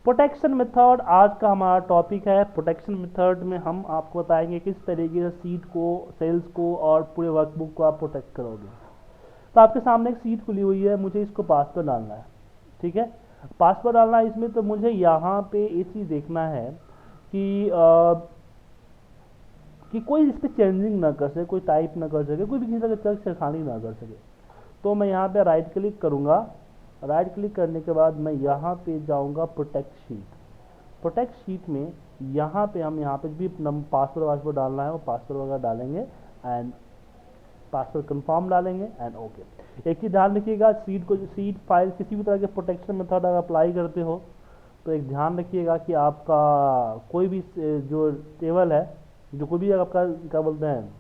Protection method आज का हमारा टॉपिक है। प्रोटेक्शन मेथड में हम आपको बताएंगे किस तरीके से सीट को, सेल्स को और पूरे वर्कबुक को आप प्रोटेक्ट करोगे। तो आपके सामने एक सीट खुली हुई है, मुझे इसको पासवर्ड डालना है। ठीक है, पासवर्ड डालना है इसमें, तो मुझे यहाँ पे ये चीज़ देखना है कि कोई इस पर चेंजिंग ना कर सके, कोई टाइप ना कर सके, कोई भी किसी तरह की छेड़खानी ना कर सके। तो मैं यहाँ पे राइट क्लिक करूँगा। राइट क्लिक करने के बाद मैं यहाँ पे जाऊँगा प्रोटेक्ट शीट। प्रोटेक्ट शीट में यहाँ पे हम यहाँ पे भी पासवर्ड वासवर्ड डालना है वो पासवर्ड वगैरह डालेंगे एंड पासवर्ड कंफर्म डालेंगे एंड ओके। एक चीज़ ध्यान रखिएगा, सीट फाइल किसी भी तरह के प्रोटेक्शन मेथड अगर अप्लाई करते हो तो एक ध्यान रखिएगा कि आपका कोई भी जो टेबल है, जो कोई भी आपका क्या बोलते हैं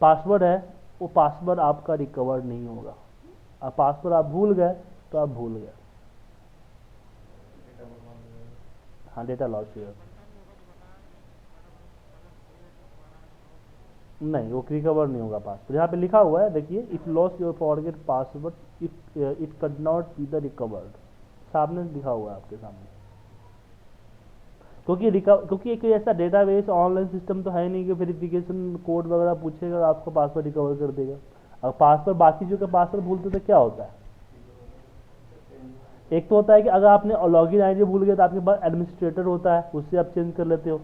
पासवर्ड है, वो पासवर्ड आपका रिकवर नहीं होगा। अब पासवर्ड आप भूल गए तो आप भूल गए। हाँ, डेटा लॉस हुआ नहीं, वो रिकवर नहीं होगा पासवर्ड। यहाँ पे लिखा हुआ है देखिए, if loss your forget password if it can not be the recovered, सामने लिखा हुआ है आपके सामने। क्योंकि एक ऐसा डेटाबेस ऑनलाइन सिस्टम तो है नहीं कि वेरिफिकेशन कोड वगैरह पूछेगा और आपको पासवर्ड रिकवर कर देगा। अब पासवर्ड बाकी जो का पासवर्ड भूलते तो क्या होता है, एक तो होता है कि अगर आपने लॉगिन आईडी भूल गए तो आपके पास एडमिनिस्ट्रेटर होता है, उससे आप चेंज कर लेते हो।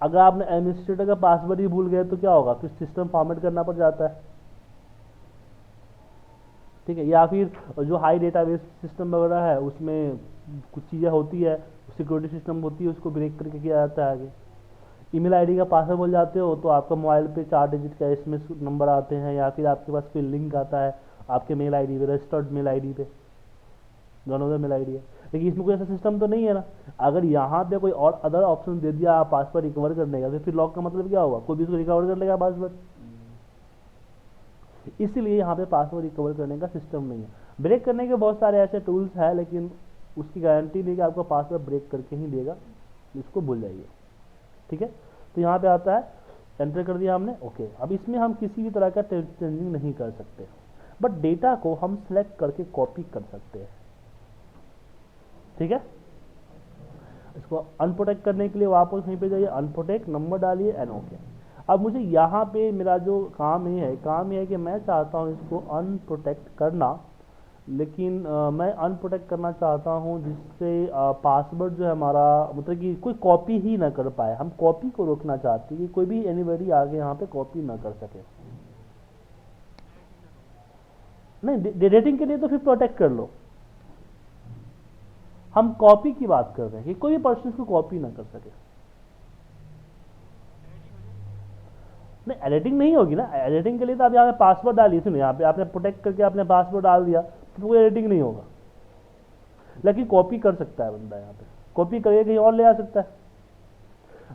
अगर आपने एडमिनिस्ट्रेटर का पासवर्ड ही भूल गए तो क्या होगा, फिर सिस्टम फॉर्मेट करना पड़ जाता है। ठीक है, या फिर जो हाई डेटाबेस सिस्टम वगैरह है उसमें कुछ चीज़ें होती है, सिक्योरिटी सिस्टम होती है, उसको ब्रेक करके किया जाता है आगे। ईमेल आईडी का पासवर्ड भूल जाते हो तो आपका मोबाइल पे 4 डिजिट का एसएमएस नंबर आते हैं, या फिर आपके पास फिर लिंक आता है आपके मेल आईडी पे, रजिस्टर्ड मेल आईडी पे, दोनों मेल आईडी है। लेकिन इसमें कोई ऐसा सिस्टम तो नहीं है ना। अगर यहाँ पे कोई और अदर ऑप्शन दे दिया पासवर्ड रिकवर करने का, तो फिर लॉक का मतलब क्या होगा, कोई भी उसको रिकवर कर लेगा पासवर्ड। इसीलिए यहाँ पे पासवर्ड रिकवर करने का सिस्टम नहीं है। ब्रेक करने के बहुत सारे ऐसे टूल्स हैं, लेकिन उसकी गारंटी नहीं कि आपका पासवर्ड ब्रेक करके ही देगा, इसको भूल जाइए। ठीक है, तो यहाँ पे आता है एंटर कर दिया हमने, ओके। अब इसमें हम किसी भी तरह का चेंजिंग नहीं कर सकते, बट डेटा को हम सिलेक्ट करके कॉपी कर सकते हैं। ठीक है, इसको अनप्रोटेक्ट करने के लिए वापस वहीं पे जाइए, अनप्रोटेक्ट नंबर डालिए एंड ओके। अब मुझे यहाँ पे मेरा जो काम ये है कि मैं चाहता हूँ इसको अनप्रोटेक्ट करना, लेकिन मैं अनप्रोटेक्ट करना चाहता हूँ जिससे पासवर्ड जो है हमारा, मतलब कि कोई कॉपी ही ना कर पाए। हम कॉपी को रोकना चाहते हैं कि कोई भी एनीबॉडी आगे यहाँ पे कॉपी ना कर सके। नहीं, डिलीटिंग के लिए तो फिर प्रोटेक्ट कर लो, हम कॉपी की बात कर रहे हैं कि कोई भी पर्सन को कॉपी ना कर सके। नहीं, एडिटिंग नहीं होगी ना। एडिटिंग के लिए तो आप यहाँ पे पासवर्ड डालिए, सुनिए यहाँ पे आपने प्रोटेक्ट करके आपने पासवर्ड डाल दिया तो कोई एडिटिंग नहीं होगा। लेकिन कॉपी कर सकता है बंदा, यहाँ पे कॉपी करके कहीं और ले आ सकता है।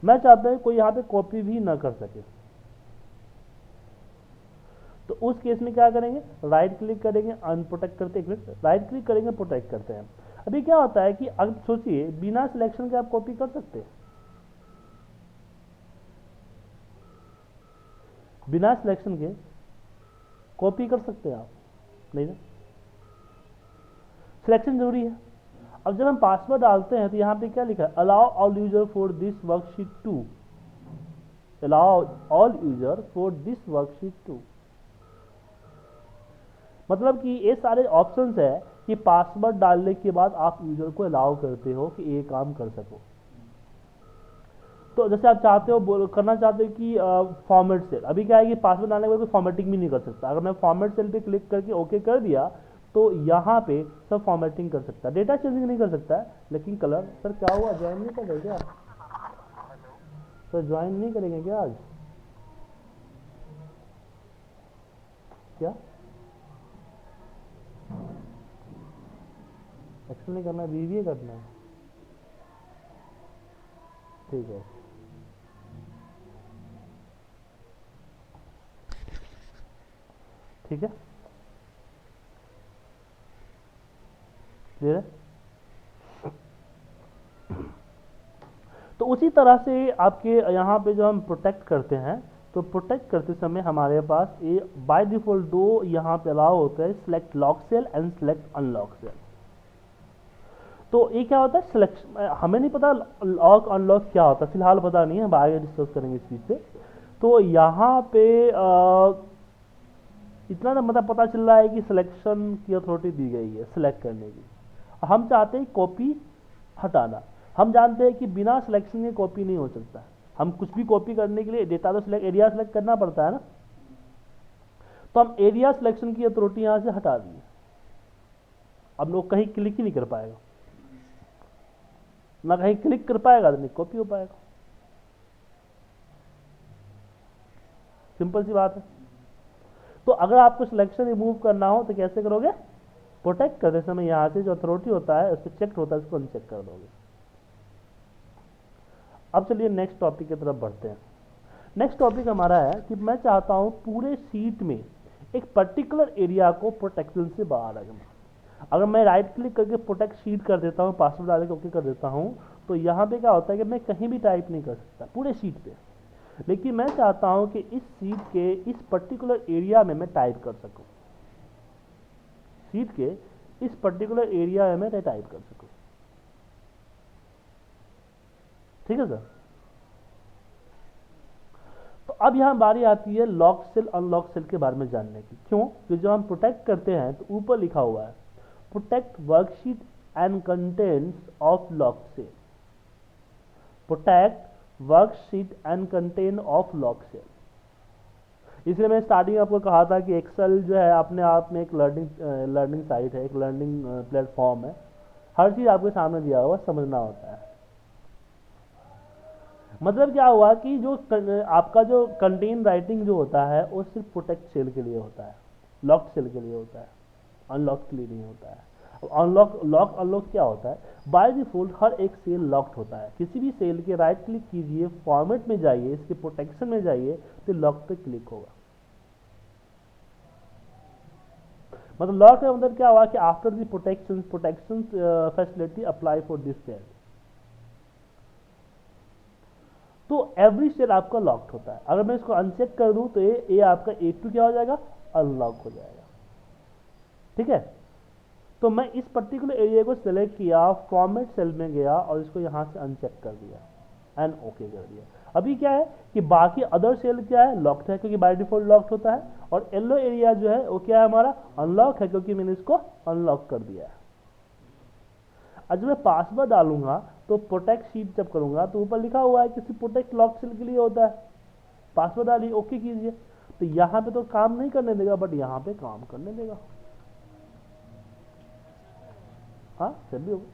मैं चाहता हूँ कोई यहाँ पे कॉपी भी ना कर सके, तो उस केस में क्या करेंगे, राइट क्लिक करेंगे, अनप्रोटेक्ट करते, एक मिनट, राइट क्लिक करेंगे, प्रोटेक्ट करते हैं। अभी क्या होता है कि अब सोचिए बिना सिलेक्शन के आप कॉपी कर सकते हैं, बिना सिलेक्शन के कॉपी कर सकते हैं आप, नहीं ना, सिलेक्शन जरूरी है। अब जब हम पासवर्ड डालते हैं तो यहाँ पे क्या लिखा है, allow all user for this worksheet to, allow all user for this worksheet to, मतलब कि ये सारे ऑप्शंस है कि पासवर्ड डालने के बाद आप यूजर को अलाउ करते हो कि ये काम कर सको। तो जैसे आप चाहते हो करना चाहते हो कि फॉर्मेट सेल, अभी क्या है कि पासवर्ड डालने के बाद कोई फॉर्मेटिंग भी नहीं कर सकता। अगर मैं फॉर्मेट सेल पे क्लिक करके ओके कर दिया तो यहाँ पे सब फॉर्मेटिंग कर सकता है, डेटा चेंजिंग नहीं कर सकता है, लेकिन कलर, सर क्या हुआ, ज्वाइन नहीं कर रहे क्या सर, ज्वाइन नहीं करेंगे क्या आज, क्या एक्शन नहीं करना, बीबीए करना है, ठीक है। ठीक है, क्लियर है। तो उसी तरह से आपके यहाँ पे जो हम प्रोटेक्ट करते हैं तो प्रोटेक्ट करते समय हमारे पास ये बाय डिफॉल्ट दो यहाँ पे अलाउ होता है, select lock cell and select unlock cell. तो ये क्या होता है सिलेक्शन, हमें नहीं पता लॉक अनलॉक क्या होता है, फिलहाल पता नहीं है, हम आगे डिस्कस करेंगे इस चीज़ से। तो यहाँ पे इतना ना मतलब पता चल रहा है कि सिलेक्शन की अथॉरिटी दी गई है सिलेक्ट करने की। हम चाहते हैं कॉपी हटाना, हम जानते हैं कि बिना सिलेक्शन के कॉपी नहीं हो सकता, हम कुछ भी कॉपी करने के लिए डेटा तो सिलेक्ट एरिया सिलेक्ट करना पड़ता है ना। तो हम एरिया सिलेक्शन की अथॉरिटी यहाँ से हटा दी, अब लोग कहीं क्लिक ही नहीं कर पाएगा, ना कहीं क्लिक कर पाएगा तो नहीं कॉपी हो पाएगा, सिंपल सी बात है। तो अगर आपको सिलेक्शन रिमूव करना हो तो कैसे करोगे, प्रोटेक्ट करते समय यहाँ से जो अथॉरिटी होता है उस पर चेक होता है, उसको अनचेक कर दोगे। अब चलिए नेक्स्ट टॉपिक की तरफ बढ़ते हैं। नेक्स्ट टॉपिक हमारा है कि मैं चाहता हूँ पूरे सीट में एक पर्टिकुलर एरिया को प्रोटेक्शन से बाहर रखना। अगर मैं राइट क्लिक करके प्रोटेक्ट शीट कर देता हूँ, पासवर्ड डाल के ओके कर देता हूँ, तो यहाँ पे क्या होता है कि मैं कहीं भी टाइप नहीं कर सकता पूरे शीट पे, लेकिन मैं चाहता हूँ कि इस सीट के इस पर्टिकुलर एरिया में मैं टाइप कर सकूँ, सीट के इस पर्टिकुलर एरिया में मैं टाइप कर सकूँ। ठीक है सर। तो अब यहाँ बारी आती है लॉक सेल अनलॉक सेल के बारे में जानने की। क्यों? कि जो हम प्रोटेक्ट करते हैं तो ऊपर लिखा हुआ है protect worksheet and contents of lock cell, protect worksheet and content of lock cell. इसलिए मैं स्टार्टिंग आपको कहा था कि एक्सेल जो है अपने आप में एक लर्निंग साइट है, एक लर्निंग प्लेटफॉर्म है, हर चीज़ आपके सामने दिया हुआ समझना होता है। मतलब क्या हुआ कि जो आपका जो कंटेन राइटिंग जो होता है वो सिर्फ प्रोटेक्ट सेल के लिए होता है, लॉक सेल के लिए होता है, अनलॉक के लिए नहीं होता है। अनलॉक लॉक अनलॉक क्या होता है, बाय डिफॉल्ट हर एक सेल लॉक्ड होता है। किसी भी सेल के राइट क्लिक कीजिए, फॉर्मेट में जाइए, इसके प्रोटेक्शन में जाइए तो लॉक पे क्लिक होगा। मतलब लॉक का मतलब क्या हुआ कि after the protection facility apply for this cell, तो एवरी सेल आपका लॉक्ड होता है। अगर मैं इसको अनचेक कर दूं तो ये आपका A2 क्या हो जाएगा, अनलॉक हो जाएगा। ठीक है। तो मैं इस पर्टिकुलर एरिया को सिलेक्ट किया, फॉर्मेट सेल में गया और इसको यहां से अनचेक कर दिया एंड ओके कर दिया। अभी क्या है कि बाकी अदर सेल क्या है, लॉक्ड है क्योंकि बाय डिफॉल्ट लॉक्ड होता है, और येलो एरिया जो है वो क्या है हमारा, अनलॉक है क्योंकि मैंने इसको अनलॉक कर दिया है। अब जब मैं पासवर्ड डालूंगा तो प्रोटेक्ट शीट जब करूंगा तो ऊपर लिखा हुआ है कि सिर्फ प्रोटेक्ट लॉक सेल के लिए होता है, पासवर्ड डालिए ओके कीजिए, तो यहां पे तो काम नहीं करने देगा बट यहां पे काम करने देगा। हाँ सेल भी होगा।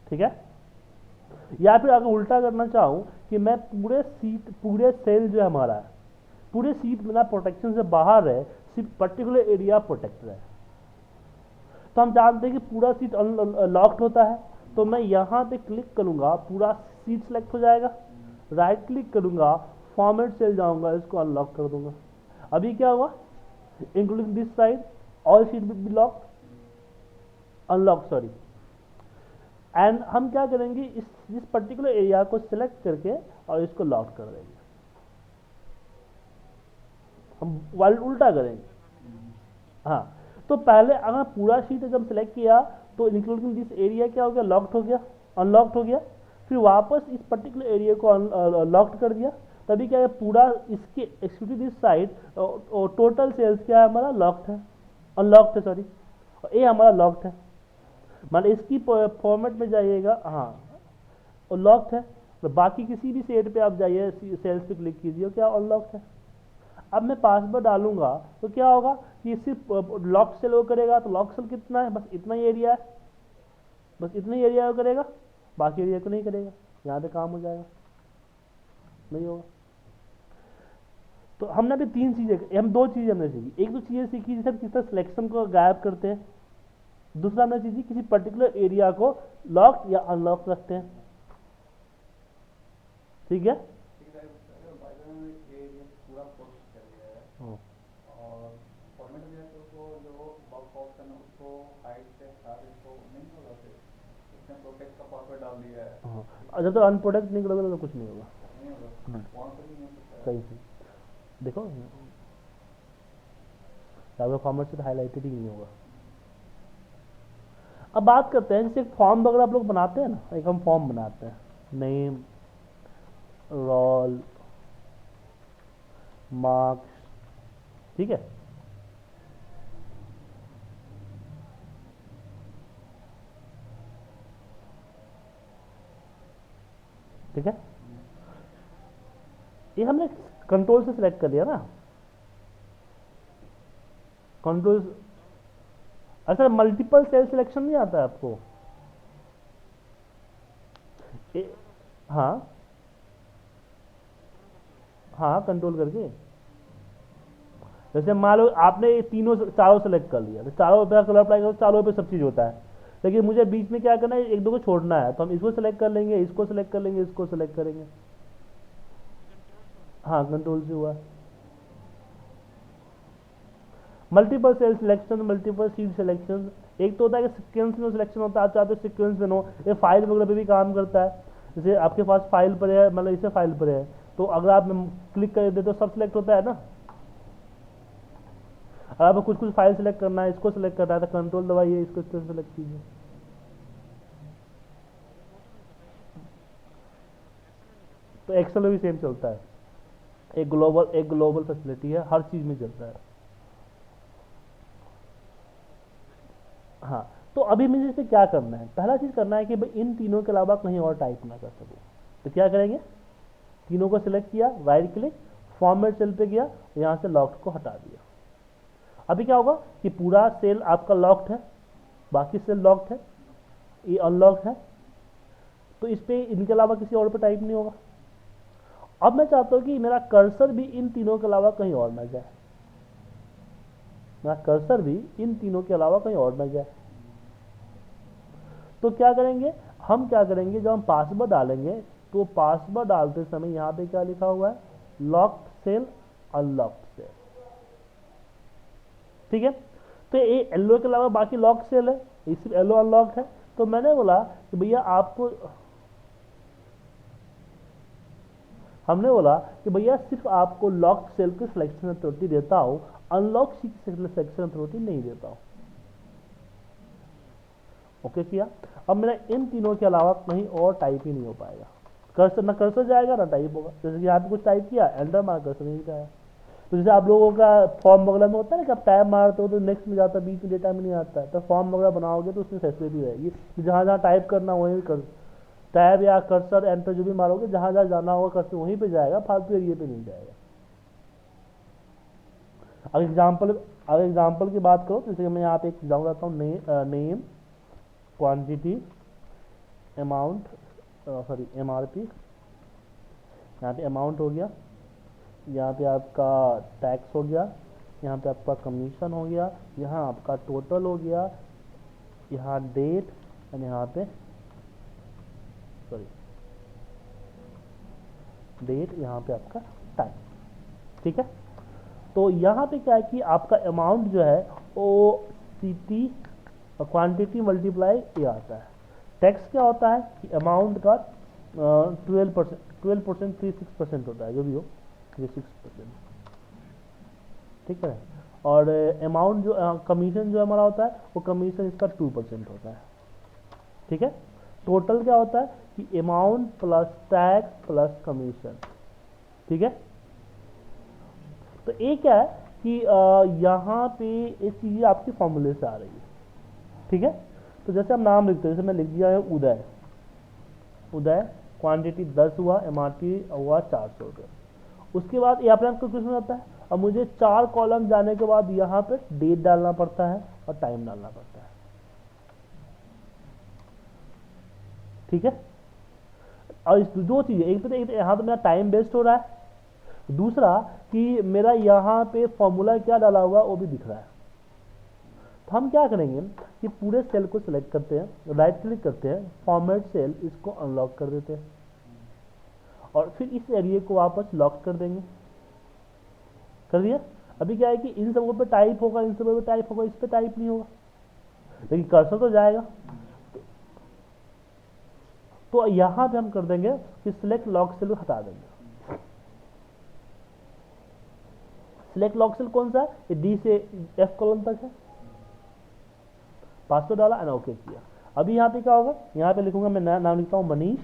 ठीक है। या फिर अगर उल्टा करना चाहूं कि मैं पूरे सेल जो है हमारा है, पूरे सीट बिना प्रोटेक्शन से बाहर है, सिर्फ पर्टिकुलर एरिया प्रोटेक्ट है, तो हम जानते हैं कि पूरा सीट लॉक्ड होता है। तो मैं यहाँ पे क्लिक करूंगा, पूरा सीट सेलेक्ट हो जाएगा, राइट क्लिक करूंगा, फॉर्मेट सेल जाऊंगा, इसको अनलॉक कर दूंगा। अभी क्या हुआ, including this side all seat will be locked, unlock sorry. And हम क्या करेंगे, इस पर्टिकुलर एरिया को सिलेक्ट करके और इसको लॉक कर देंगे, हम वाल उल्टा करेंगे। हाँ, तो पहले अगर पूरा शीट जब सेलेक्ट किया तो इंक्लूडिंग दिस एरिया क्या हो गया, लॉक्ड हो गया, अनलॉक्ड हो गया, फिर वापस इस पर्टिकुलर एरिया को लॉक्ड कर दिया, तभी क्या है पूरा इसके executive this side total sales क्या है हमारा लॉक्ड है, अनलॉक्ड है सॉरी, और ये हमारा लॉक्ड है। मान इसकी फॉर्मेट में जाइएगा, हाँ और लॉक्ड है, तो बाकी किसी भी सेट पे आप जाइए, सेल्स पे क्लिक कीजिए क्या अनलॉक्ड है। अब मैं पासवर्ड डालूंगा तो क्या होगा कि सिर्फ लॉक सेल वो करेगा, तो लॉक सेल कितना है, बस इतना ही एरिया है, बस इतना ही एरिया वो करेगा, बाकी एरिया को नहीं करेगा, यहाँ पे काम हो जाएगा, नहीं होगा। तो हमने अभी तीन चीजें, हम दो चीजें हमने सीखी, एक तो चीजें सीखी जैसे किस तरह सिलेक्शन को गायब करते हैं, दूसरा हमने चीज किसी पर्टिकुलर एरिया को लॉक या अनलॉक रखते हैं। ठीक है। इसने प्रोटेक्ट का पासवर्ड डाल दिया है। हाँ, और जब तक अनप्रोटेक्ट नहीं करोगे तो कुछ नहीं होगा। नहीं होगा, नहीं, वहाँ पे नहीं हो सकता है। कहीं से देखो, आपका फॉर्मेट से हाईलाइटेड ही नहीं होगा। अब बात करते हैं, जैसे एक फॉर्म वगैरह आप लोग बनाते हैं ना, एक हम फॉर्म बनाते हैं, नेम, रोल, मार्क्स, ठीक है। ठीक है, ये हमने कंट्रोल से सिलेक्ट कर लिया ना, कंट्रोल। अच्छा, मल्टीपल सेल सिलेक्शन नहीं आता है आपको? हाँ हाँ, कंट्रोल करके, जैसे मान लो आपने ये तीनों चारों सेलेक्ट कर लिया, तो चारों पे कलर अप्लाई करो, चारों पे सब चीज़ होता है, लेकिन मुझे बीच में क्या करना है, एक दो को छोड़ना है, तो हम इसको सेलेक्ट कर लेंगे, इसको सेलेक्ट कर लेंगे, इसको सेलेक्ट करेंगे। हाँ, कंट्रोल से हुआ। Multiple cell selection, multiple sheet selection, एक तो होता है कि सीक्वेंस में सिलेक्शन होता है, आप चाहते हो सीक्वेंस में नो, ये फाइल वगैरह पे भी काम करता है। जैसे आपके पास फाइल पर है, मतलब इसे फाइल पर है, तो अगर आप क्लिक कर देते तो सब सिलेक्ट होता है ना। अगर आपको कुछ कुछ फाइल सेलेक्ट करना है, इसको सेलेक्ट करना है, तो कंट्रोल दबाइए, इसको सेलेक्ट कीजिए। तो एक्सेल में भी सेम चलता है, एक ग्लोबल फैसिलिटी है, हर चीज में चलता है। हाँ, तो अभी मुझे इसे क्या करना है, पहला चीज करना है कि भाई इन तीनों के अलावा कहीं और टाइप ना कर सकूं, तो क्या करेंगे, तीनों को सिलेक्ट किया, राइट क्लिक, फॉर्मेट सेल पे गया, यहां से लॉक्ड को हटा दिया। अभी क्या होगा कि पूरा सेल आपका लॉक्ड है, बाकी सेल लॉक्ड है, ये अनलॉक्ड है, तो इस पे इनके अलावा किसी और पे टाइप नहीं होगा। अब मैं चाहता हूं कि मेरा कर्सर भी इन तीनों के अलावा कहीं और ना जाए, मेरा कर्सर भी इन तीनों के अलावा कहीं और ना जाए। तो क्या करेंगे, हम क्या करेंगे, जब हम पासवर्ड डालेंगे, तो पासवर्ड डालते समय यहाँ पे क्या लिखा हुआ है, लॉक्ड सेल, अनलॉक्ड सेल, ठीक है। तो ये येलो के अलावा बाकी लॉक्ड सेल है, ये सिर्फ येलो अनलॉक्ड है। तो मैंने बोला कि भैया आपको, हमने बोला कि भैया सिर्फ आपको लॉक्ड सेल की सिलेक्शन अथॉरिटी देता हूं, अनलॉक सिलेक्शन अथॉरिटी नहीं देता हूं। ओके किया। अब मेरा इन तीनों के अलावा कहीं और टाइप ही नहीं हो पाएगा, कर्सर ना कर्सर जाएगा ना टाइप होगा। जैसे कि यहाँ पे कुछ टाइप किया, एंटर मार, कर्सर नहीं जाएगा। तो जैसे आप लोगों का फॉर्म वगैरह में होता है ना कि आप टैब मारते हो तो नेक्स्ट में जाता है, बीच में डेटा में नहीं आता है, तो फॉर्म वगैरह बनाओगे तो उसमें फैसिलिटी रहेगी कि जहाँ जहाँ टाइप करना वहीं कर, टैब या कर्सर एंटर जो भी मारोगे, जहाँ जहाँ जाना होगा कर्सर वहीं पे जाएगा, फालतू एरिया पे नहीं जाएगा। अगर एग्जाम्पल की बात करो, जैसे कि मैं यहाँ पे एक एग्जाम्पल लाता हूँ, name, quantity, amount, sorry MRP, यहाँ पे अमाउंट हो गया, यहाँ पे आपका टैक्स हो गया, यहाँ पे आपका कमीशन हो गया, यहाँ आपका टोटल हो गया, यहाँ डेट, और यहाँ पे सॉरी डेट, यहाँ पे आपका टाइम, ठीक है। तो यहाँ पे क्या है कि आपका अमाउंट जो है वो सीटी क्वांटिटी मल्टीप्लाई ये आता है। टैक्स क्या होता है कि अमाउंट का 12%, 36% होता है, जो भी हो 36%, ठीक है। और अमाउंट जो कमीशन जो हमारा होता है, वो कमीशन इसका 2% होता है, ठीक है। टोटल क्या होता है कि amount plus tax plus commission, ठीक है। तो ये क्या है कि यहाँ पे ये चीज़ें आपकी फॉर्मूले से आ रही है, ठीक है। तो जैसे हम नाम लिखते हैं, जैसे मैं लिख दिया है उदय, उदय, क्वांटिटी 10 हुआ, एमआरपी हुआ 400 रुपये। उसके बाद ये अपने आपको क्वेश्चन आता है, अब मुझे 4 कॉलम जाने के बाद यहाँ पे डेट डालना पड़ता है और टाइम डालना पड़ता है, ठीक है। और इस दो चीज़ें, एक तो यहाँ तो मेरा टाइम वेस्ट हो रहा है, दूसरा कि मेरा यहाँ पे फॉर्मूला क्या डाला हुआ वो भी दिख रहा है। तो हम क्या करेंगे कि पूरे सेल को सिलेक्ट करते हैं, राइट क्लिक करते हैं, फॉर्मेट सेल, इसको अनलॉक कर देते हैं, और फिर इस एरिया को वापस लॉक कर देंगे, कर दिया। अभी क्या है कि इन सबों पे टाइप होगा, इन सबों पे टाइप होगा, इस पे टाइप नहीं होगा, लेकिन कर्सर तो जाएगा। तो यहाँ पे हम कर देंगे कि सिलेक्ट लॉक सेल हटा देंगे। सिलेक्ट लॉक सेल कौन सा है, ये डी से एफ कॉलम तक है। पासवर्ड डाला एंड ओके किया। अभी यहाँ पे क्या होगा, यहाँ पे लिखूंगा मैं नया नाम लिखता हूँ मनीष,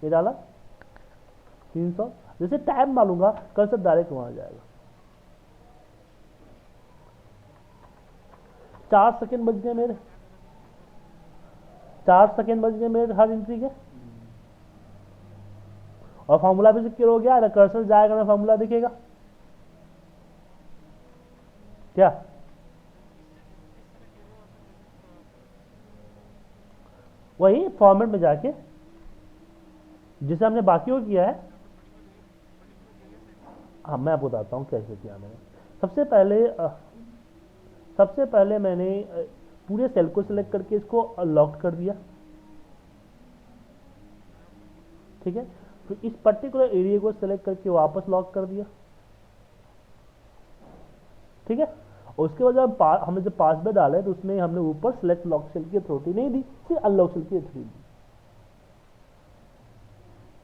ये डाला 300। जैसे टाइम डालूंगा कर्सर डायरेक्ट वहां जाएगा। 4 सेकेंड बच गए मेरे, 4 सेकेंड बच गए मेरे हर एंट्री के, और फॉर्मूला भी सिक्योर हो गया। कर्सर जाएगा ना फॉर्मूला दिखेगा क्या। वही फॉर्मेट में जाके जिसे हमने बाकी को किया है, हाँ मैं आपको बताता हूँ कैसे किया मैंने। सबसे पहले मैंने पूरे सेल को सिलेक्ट करके इसको लॉक कर दिया, ठीक है। फिर इस पर्टिकुलर एरिया को सिलेक्ट करके वापस लॉक कर दिया, ठीक है। और उसके बाद जब हमने जब पासवर्ड डाले तो उसमें हमने ऊपर सिलेक्ट लॉक सेल की अथॉरिटी नहीं दी, सिर्फ अनलॉक सेल की अथॉरिटी दी,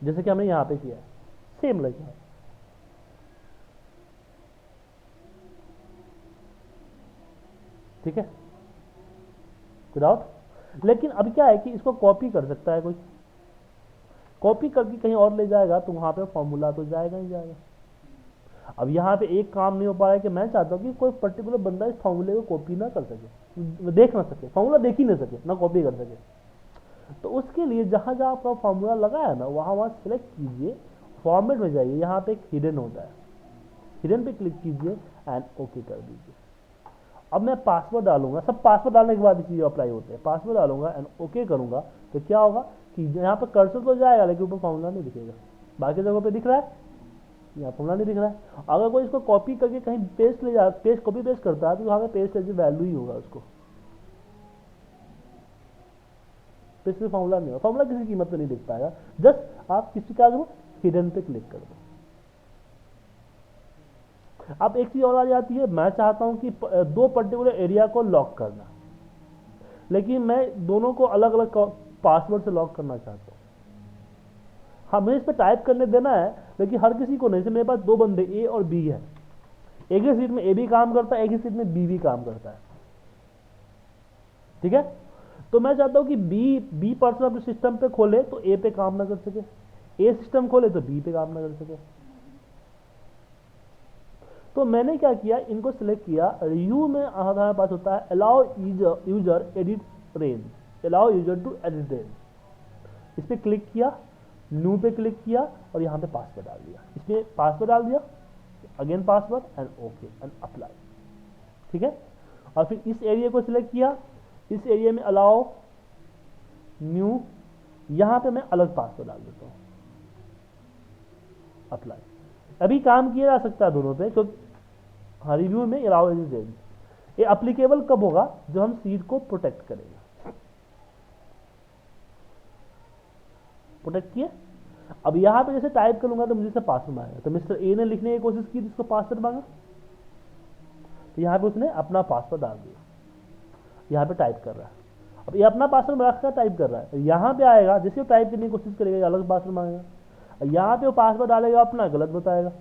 जैसे कि हमने यहां पे किया है, सेम लगे है। ठीक है, कोई डाउट। लेकिन अब क्या है कि इसको कॉपी कर सकता है कोई, कॉपी करके कहीं और ले जाएगा तो वहां पे फॉर्मूला तो जाएगा ही जाएगा। अब यहाँ पे एक काम नहीं हो पा रहा है कि मैं चाहता हूँ कि कोई पर्टिकुलर बंदा इस फॉर्मूले को कॉपी ना कर सके, देख ना सके, फॉर्मूला देख ही ना सके, ना कॉपी कर सके। तो उसके लिए जहाँ जहाँ आपका फॉर्मूला लगा है ना, वहाँ वहाँ सिलेक्ट कीजिए, फॉर्मेट में जाइए, यहाँ पे एक हिडन होता है, हिडन पे क्लिक कीजिए एंड ओके कर दीजिए। अब मैं पासवर्ड डालूंगा, सब पासवर्ड डालने के बाद चीज़ें अप्लाई होते हैं। पासवर्ड डालूंगा एंड ओके करूंगा तो क्या होगा कि यहाँ पर कर्सर तो जाएगा लेकिन ऊपर फॉर्मूला नहीं दिखेगा। बाकी जगहों पे दिख रहा है, यहाँ फॉर्मूला नहीं दिख रहा है। अगर कोई इसको कॉपी करके कहीं पेस्ट ले जा, पेस्ट कॉपी पेस्ट करता है तो वहाँ पे पेस्ट एज वैल्यू ही होगा उसको, पेस्ट में फॉर्मूला नहीं होगा। फॉर्मूला किसी कीमत पे नहीं दिख पाएगा। जस्ट आप किसी का हिडन पे क्लिक कर दो। अब एक चीज और आ जाती है, मैं चाहता हूं कि दो पर्टिकुलर एरिया को लॉक करना, लेकिन मैं दोनों को अलग अलग पासवर्ड से लॉक करना चाहता हूं। हाँ, मुझे इस पर टाइप करने देना है, लेकिन हर किसी को नहीं। जैसे मेरे पास दो बंदे ए और बी है, एक ही सीट में ए भी काम करता है, एक ही सीट में बी भी काम करता है, ठीक है। तो मैं चाहता हूं कि बी पर्सन अपने सिस्टम पे खोले तो ए पे काम ना कर सके, ए सिस्टम खोले तो बी पे काम ना कर सके। तो मैंने क्या किया, इनको सिलेक्ट किया। रिव्यू में हमारे पास होता है allow user edit range, allow user to edit range. इस पर क्लिक किया, न्यू पे क्लिक किया और यहाँ पे पासवर्ड डाल दिया। इसमें पासवर्ड डाल दिया, again password and okay and apply, ठीक है। और फिर इस एरिया को सिलेक्ट किया, इस एरिया में अलाउ न्यू, यहाँ पे मैं अलग पासवर्ड डाल देता हूँ, अप्लाई। अभी काम किया जा सकता है दोनों पे, क्योंकि हाँ रिव्यू में अलाउ एडिट रेंज। ये अप्लीकेबल कब होगा, जब हम सीट को प्रोटेक्ट करेंगे। प्रोटेक्ट किए। अब यहां पे जैसे टाइप करूंगा तो मुझे से पासवर्ड मांगेगा, तो मिस्टर ए ने लिखने की कोशिश की जिसको पासवर्ड मांगा, तो यहां पे उसने अपना पासवर्ड डाल दिया, यहां पे टाइप कर रहा है। अब ये अपना पासवर्ड रखकर टाइप कर रहा है, यहां पे आएगा जैसे वो टाइप करने की कोशिश करेगा अलग पासवर्ड मांगेगा, यहां पे वो पासवर्ड डालेगा अपना, गलत बताएगा।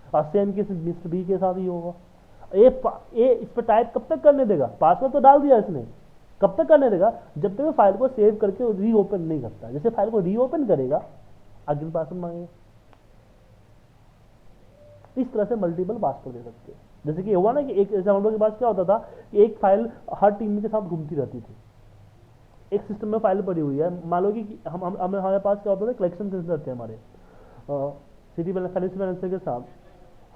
और सेम केस मिस्टर बी के साथ ही होगा। ए इस पर टाइप कब तक करने देगा, पासवर्ड तो डाल दिया इसने, कब तक करने देगा, जब तक फाइल को सेव करके रीओपन नहीं करता। जैसे फाइल को रीओपन करेगा अगेन पासवर्ड मांगेगा। इस तरह से मल्टीपल पासवर्ड दे सकते हैं। जैसे कि हुआ ना कि एक हम लोग के पास क्या होता था कि एक फाइल हर टीम के साथ घूमती रहती थी। एक सिस्टम में फाइल पड़ी हुई है, मान लो कि हमारे पास क्या होता था, कलेक्शन सेंटर थे हमारे सिटी फाइनेंशियल के साथ।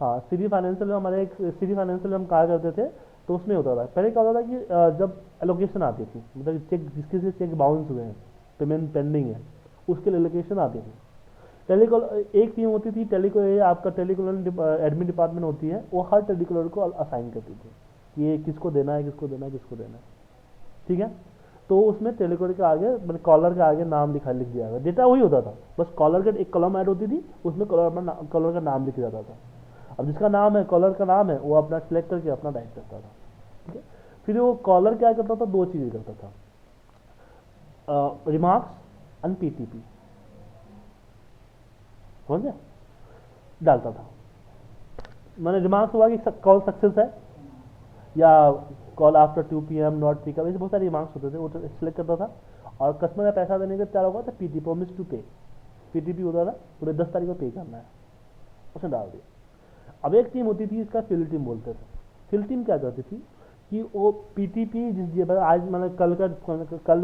हाँ, सिटी फाइनेंशियल में हमारे एक सिटी फाइनेंशियल में हम कार्य करते थे, तो उसमें होता था पहले क्या होता था कि जब एलोकेशन आती थी, मतलब चेक जिसके से चेक बाउंस हुए हैं, पेमेंट पेंडिंग है, उसके लिए एलोकेशन आती थी। एक टीम होती थी आपका टेलीकॉलर एडमिन डिपार्टमेंट होती है, वो हर टेलीकॉलर को असाइन करती थी कि ये किसको देना है, किसको देना है, किसको देना है, ठीक है। तो उसमें टेलीकॉलर के आगे, मतलब कॉलर के आगे नाम लिख दिया गया, डेटा वही होता था, बस कॉलर का एक कॉलम ऐड होती थी, उसमें कॉलर का नाम लिख जाता था। अब जिसका नाम है, कॉलर का नाम है, वो अपना सिलेक्ट करके अपना टाइप करता था, ठीक है। फिर वो कॉलर क्या करता था, दो चीज़ें करता था। रिमार्क्स एंड पीटीपी समझ गए, डालता था। मैंने रिमार्क्स हुआ कि कॉल सक्सेस है या call after 2 PM not pickup, ऐसे बहुत सारे रिमार्क्स होते थे, वो सिलेक्ट करता था। और कस्टमर ने पैसा देने का तैयार होगा तो पीटी प्रॉमिस टू पे, पीटीपी होता था पूरे 10 तारीख को पे करना है, उसने डाल दिया। अब एक टीम होती थी, इसका फिल टीम बोलते थे। फिल टीम क्या करती थी कि वो पीटीपी जिस आज मतलब कल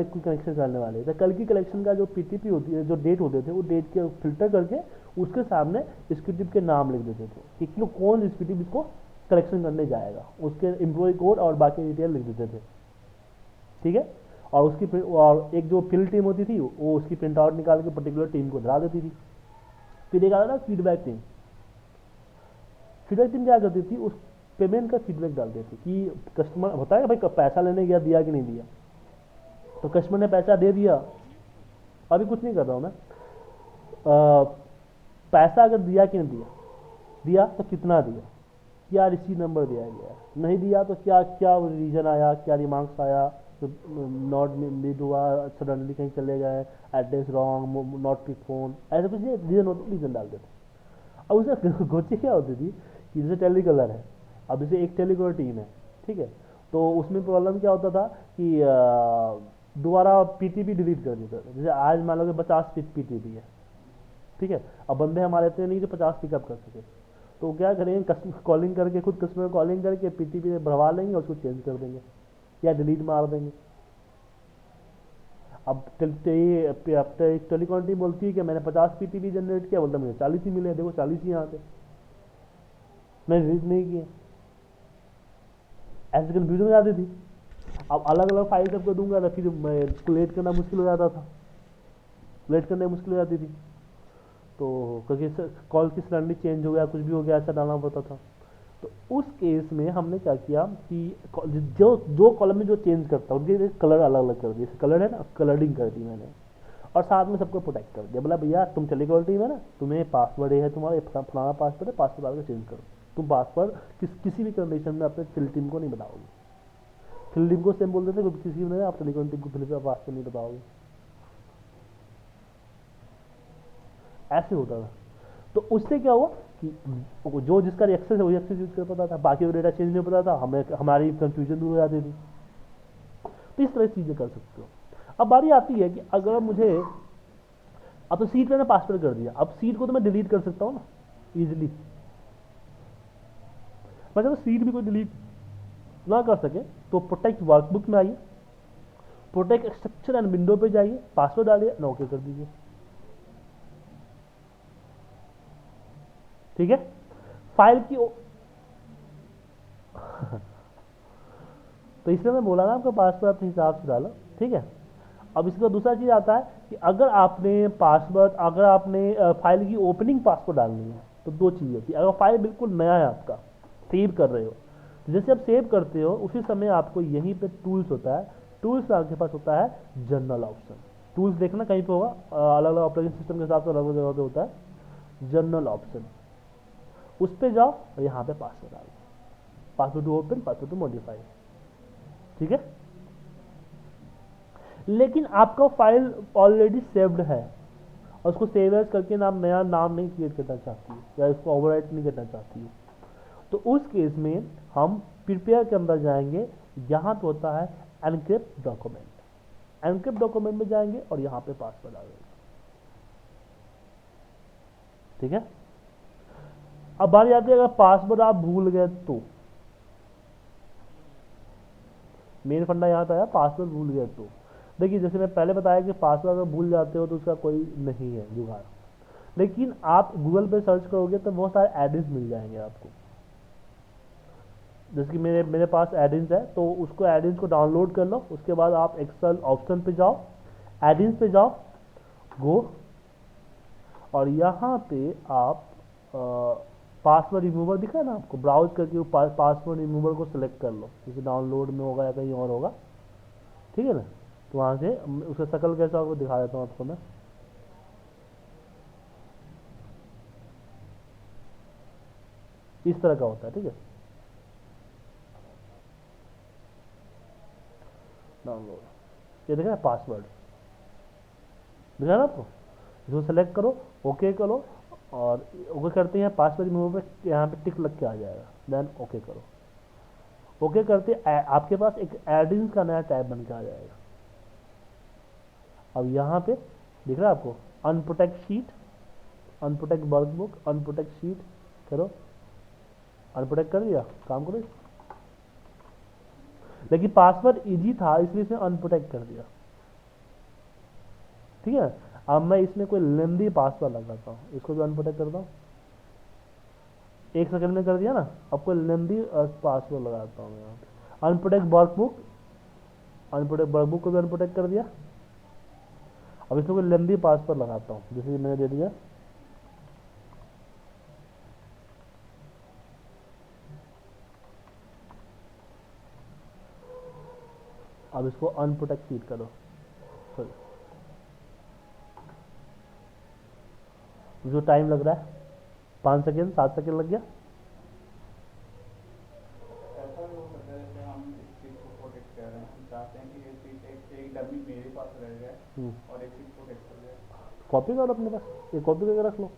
कोई कलेक्शन करने वाले थे, कल की कलेक्शन का जो पीटीपी होती है, जो डेट होते थे, वो डेट के फिल्टर करके उसके सामने एक्जीक्यूटिव के नाम लिख देते थे कि कौन एक्जीक्यूटिव इसको कलेक्शन करने जाएगा, उसके एम्प्लॉय कोड और बाकी डिटेल लिख देते थे, ठीक है। और एक जो फिल टीम होती थी वो उसकी प्रिंट आउट निकाल के पर्टिकुलर टीम को धरा देती थी। फिर एक आता था फीडबैक टीम। फीडबैक टीम क्या करती थी, उस पेमेंट का फीडबैक डाल देती कि कस्टमर होता है भाई पैसा लेने गया, दिया कि नहीं दिया, तो कस्टमर ने पैसा दे दिया, अभी कुछ नहीं कर रहा हूँ मैं, पैसा अगर दिया कि नहीं दिया, दिया तो कितना दिया, क्या रिसीव नंबर दिया गया, नहीं दिया तो क्या क्या रीजन आया, क्या रिमार्क्स आया, नॉट मीट हुआ, सडनली कहीं चले गए, address wrong, not pick phone, ऐसा कुछ नहीं, रीजन होते रीजन डाल देते। अब उसमें गोची क्या होती थी कि जैसे टेलीकलर है, अब जैसे एक टेलीकलर टीम है, ठीक है, तो उसमें प्रॉब्लम क्या होता था कि दोबारा पीटीपी डिलीट कर देता था। जैसे आज मान लो कि 50 पीटीपी है, ठीक है, अब बंदे हमारे इतने नहीं जो 50 पिकअप कर सके, तो क्या करेंगे, कस्टमर कॉलिंग करके, खुद कस्टमर कॉलिंग करके पीटीपी बढ़वा लेंगे और उसको चेंज कर देंगे या डिलीट मार देंगे। अब टेलीकॉम टीम बोलती है कि मैंने 50 पीटीपी जनरेट किया, बोलता मुझे 40 ही मिले, देखो 40 ही यहाँ थे, मैंने डिलीट नहीं किए, ऐसे कन्फ्यूजन हो जाती थी। अब अलग अलग फाइल सबको दूंगा तो फिर मैं लेट करना मुश्किल हो जाता था, लेट करने मुश्किल हो जाती थी, तो क्योंकि कॉल की सडनली चेंज हो गया, कुछ भी हो गया, ऐसा डालना पड़ता था। तो उस केस में हमने क्या किया कि जो कॉलम में जो चेंज करता उनके कलर अलग अलग कर दिए, कलर है ना, कलरिंग कर दी मैंने, और साथ में सबको प्रोटेक्ट कर दिया। बोला भैया तुम टेलीकॉम टीम है ना, तुम्हें पासवर्ड है तुम्हारा फलाना पासवर्ड है, पासवर्ड डाल के चेंज करो। तुम पासवर्ड किसी भी कंडीशन में अपने फिल टीम को नहीं बताओगे, फिल टीम को सेम बोल देते किसी ने, आप टेलीकॉम टीम को फिल पासवर्ड नहीं बताओगे, ऐसे होता था। तो उससे क्या हुआ कि जो जिसका एक्सेस है वही एक्सेस यूज कर पाता था, बाकी वो डेटा चेंज नहीं पता था, हमें हमारी कंफ्यूजन दूर हो जाती थी। तो इस तरह की चीजें कर सकते हो। अब बारी आती है कि अगर मुझे, अब तो सीट मैंने पासवर्ड कर दिया, अब सीट को तो मैं डिलीट कर सकता हूँ ना इजिली, मैं अगर सीट भी कोई डिलीट ना कर सके तो प्रोटेक्ट वर्कबुक में आइए, प्रोटेक्ट स्ट्रक्चर एंड विंडो पे जाइए, पासवर्ड डालिए, ओके कर दीजिए, ठीक है। फाइल की तो इसलिए मैं बोला ना आपका पासवर्ड अपने हिसाब से डालो, ठीक है। अब इसका दूसरा चीज आता है कि अगर आपने पासवर्ड, अगर आपने फाइल की ओपनिंग पासवर्ड डालनी है तो दो चीज़ होती है। अगर फाइल बिल्कुल नया है, आपका सेव कर रहे हो, तो जैसे आप सेव करते हो उसी समय आपको यहीं पे टूल्स होता है, टूल्स में आपके पास होता है जनरल ऑप्शन। टूल्स देखना कहीं पे होगा, अलग अलग ऑपरेटिंग सिस्टम के हिसाब से अलग अलग जगह पे होता है जनरल ऑप्शन, उस पर जाओ और यहाँ पे पासवर्ड डालो, password to open, password to modify, ठीक है। लेकिन आपका फाइल ऑलरेडी सेव्ड है और उसको सेव एज करके नया नाम नहीं क्रिएट करना चाहती है या इसको ओवरराइट नहीं करना चाहती है, तो उस केस में हम प्रिपेयर के अंदर जाएंगे, यहाँ पे होता है एनक्रिप्ट डॉक्यूमेंट, एनक्रिप्ट डॉक्यूमेंट में जाएंगे और यहाँ पे पासवर्ड आ जाएगा, ठीक है। अब बारी आती है अगर पासवर्ड आप भूल गए तो, मेन फंडा यहाँ था, पासवर्ड भूल गए तो देखिए, जैसे मैं पहले बताया कि पासवर्ड अगर भूल जाते हो तो उसका कोई नहीं है जुगाड़, लेकिन आप गूगल पे सर्च करोगे तो बहुत सारे एडिन्स मिल जाएंगे आपको। जैसे कि मेरे पास एडिन्स है, तो उसको एडिन्स को डाउनलोड कर लो, उसके बाद आप एक्सेल ऑप्शन पे जाओ, एडिन्स पे जाओ, गो, और यहाँ पे आप पासवर्ड रिमूवर दिखा है ना आपको, ब्राउज करके पासवर्ड रिमूवर को सिलेक्ट कर लो, जैसे डाउनलोड में होगा या कहीं और होगा, ठीक है ना। तो वहाँ से उसका शकल कैसा होगा दिखा देता हूँ आपको मैं, इस तरह का होता है, ठीक है। डाउनलोड, ये देखा पासवर्ड, दिखा ना आपको, इसको सेलेक्ट करो, ओके करो, और ओके करते हैं पासवर्ड रिमूव पे यहाँ पे टिक लग के आ जाएगा, देन ओके करो। ओके करते आपके पास एक एडिंस का नया टैब बन के आ जाएगा। अब यहाँ पे दिख रहा है आपको unprotect sheet, unprotect workbook, unprotect sheet, करो, अनप्रोटेक्ट कर दिया, काम करो। लेकिन पासवर्ड इजी था इसलिए इसने अनप्रोटेक्ट कर दिया, ठीक है। अब मैं इसमें कोई लेंदी पासवर्ड लगाता हूँ, इसको भी अनप्रोटेक्ट करता हूँ, 1 सेकंड में कर दिया ना। अब कोई लेंदी पासवर्ड लगाता हूँ यहाँ पे, अनप्रोटेक्ट वर्कबुक, अनप्रोटेक्ट वर्कबुक को भी अनप्रोटेक्ट कर दिया। अब इसमें कोई लेंदी पासवर्ड लगाता हूँ, जैसे मैंने दे दिया, अब इसको अनप्रोटेक्ट शीट करो, जो टाइम लग रहा है 5 सेकेंड 7 सेकेंड लग गया। ऐसा भी हो सकता है जैसे हम इस चीज को प्रोटेक्ट कर रहे हैं, हम चाहते हैं कि ये चीज एक डमी मेरे पास रह जाए और एक चीज प्रोटेक्ट कर जाए। कॉपी करो अपने पास, ये कॉपी करके रख लो।